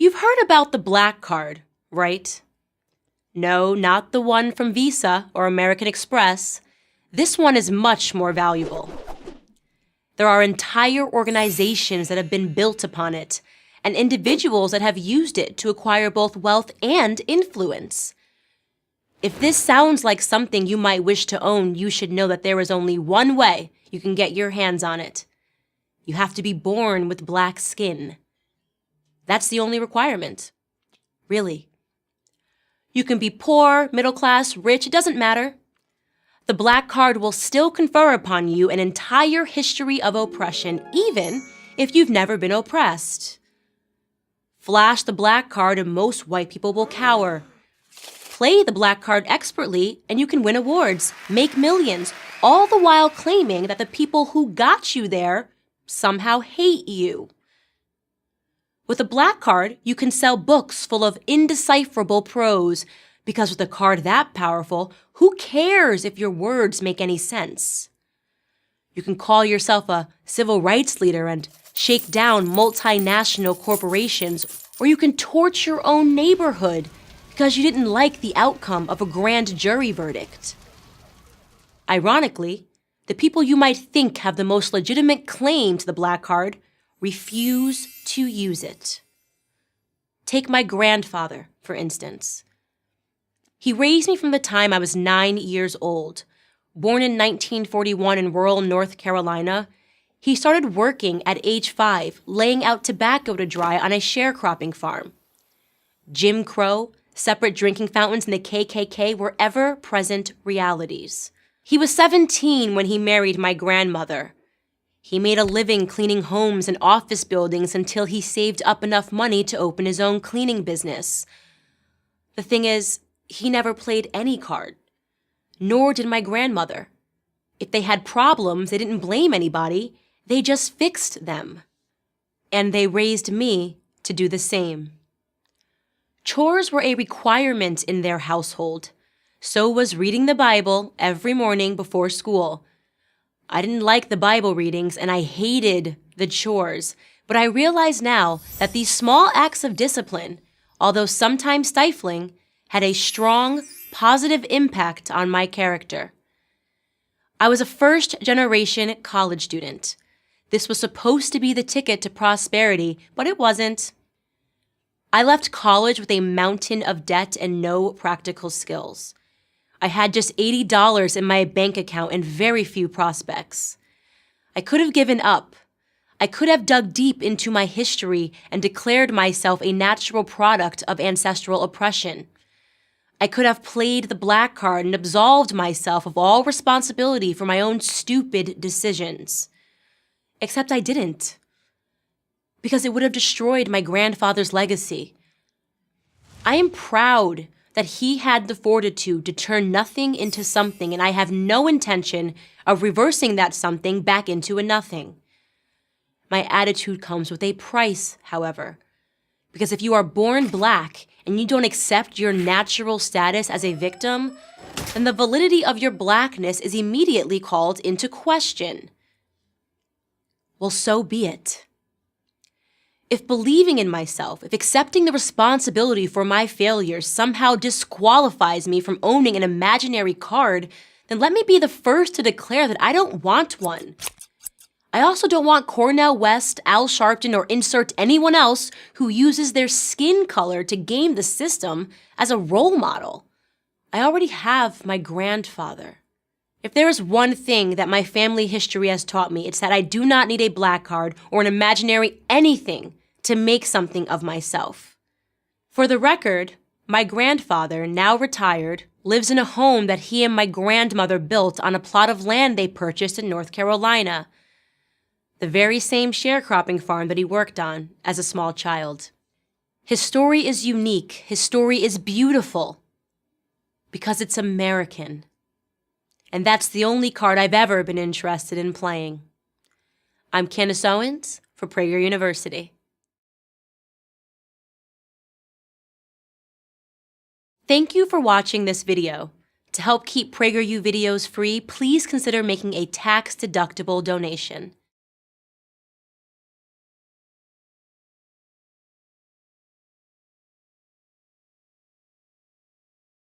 You've heard about the black card, right? No, not the one from Visa or American Express. This one is much more valuable. There are entire organizations that have been built upon it, and individuals that have used it to acquire both wealth and influence. If this sounds like something you might wish to own, you should know that there is only one way you can get your hands on it. You have to be born with black skin. That's the only requirement. Really. You can be poor, middle class, rich, it doesn't matter. The black card will still confer upon you an entire history of oppression, even if you've never been oppressed. Flash the black card and most white people will cower. Play the black card expertly and you can win awards, make millions, all the while claiming that the people who got you there somehow hate you. With a black card, you can sell books full of indecipherable prose, because with a card that powerful, who cares if your words make any sense? You can call yourself a civil rights leader and shake down multinational corporations, or you can torch your own neighborhood because you didn't like the outcome of a grand jury verdict. Ironically, the people you might think have the most legitimate claim to the black card refuse to use it. Take my grandfather, for instance. He raised me from the time I was 9 years old. Born in 1941 in rural North Carolina, he started working at age 5, laying out tobacco to dry on a sharecropping farm. Jim Crow, separate drinking fountains, and the KKK were ever-present realities. He was 17 when he married my grandmother. He made a living cleaning homes and office buildings until he saved up enough money to open his own cleaning business. The thing is, he never played any card. Nor did my grandmother. If they had problems, they didn't blame anybody. They just fixed them. And they raised me to do the same. Chores were a requirement in their household. So was reading the Bible every morning before school. I didn't like the Bible readings and I hated the chores, but I realize now that these small acts of discipline, although sometimes stifling, had a strong, positive impact on my character. I was a first-generation college student. This was supposed to be the ticket to prosperity, but it wasn't. I left college with a mountain of debt and no practical skills. I had just $80 in my bank account and very few prospects. I could have given up. I could have dug deep into my history and declared myself a natural product of ancestral oppression. I could have played the black card and absolved myself of all responsibility for my own stupid decisions. Except I didn't. Because it would have destroyed my grandfather's legacy. I am proud that he had the fortitude to turn nothing into something, and I have no intention of reversing that something back into a nothing. My attitude comes with a price, however, because if you are born black and you don't accept your natural status as a victim, then the validity of your blackness is immediately called into question. Well, so be it. If believing in myself, if accepting the responsibility for my failures somehow disqualifies me from owning an imaginary card, then let me be the first to declare that I don't want one. I also don't want Cornel West, Al Sharpton, or insert anyone else who uses their skin color to game the system as a role model. I already have my grandfather. If there is one thing that my family history has taught me, it's that I do not need a black card or an imaginary anything to make something of myself. For the record, my grandfather, now retired, lives in a home that he and my grandmother built on a plot of land they purchased in North Carolina, the very same sharecropping farm that he worked on as a small child. His story is unique. His story is beautiful because it's American. And that's the only card I've ever been interested in playing. I'm Candace Owens for Prager University. Thank you for watching this video. To help keep PragerU videos free, please consider making a tax-deductible donation.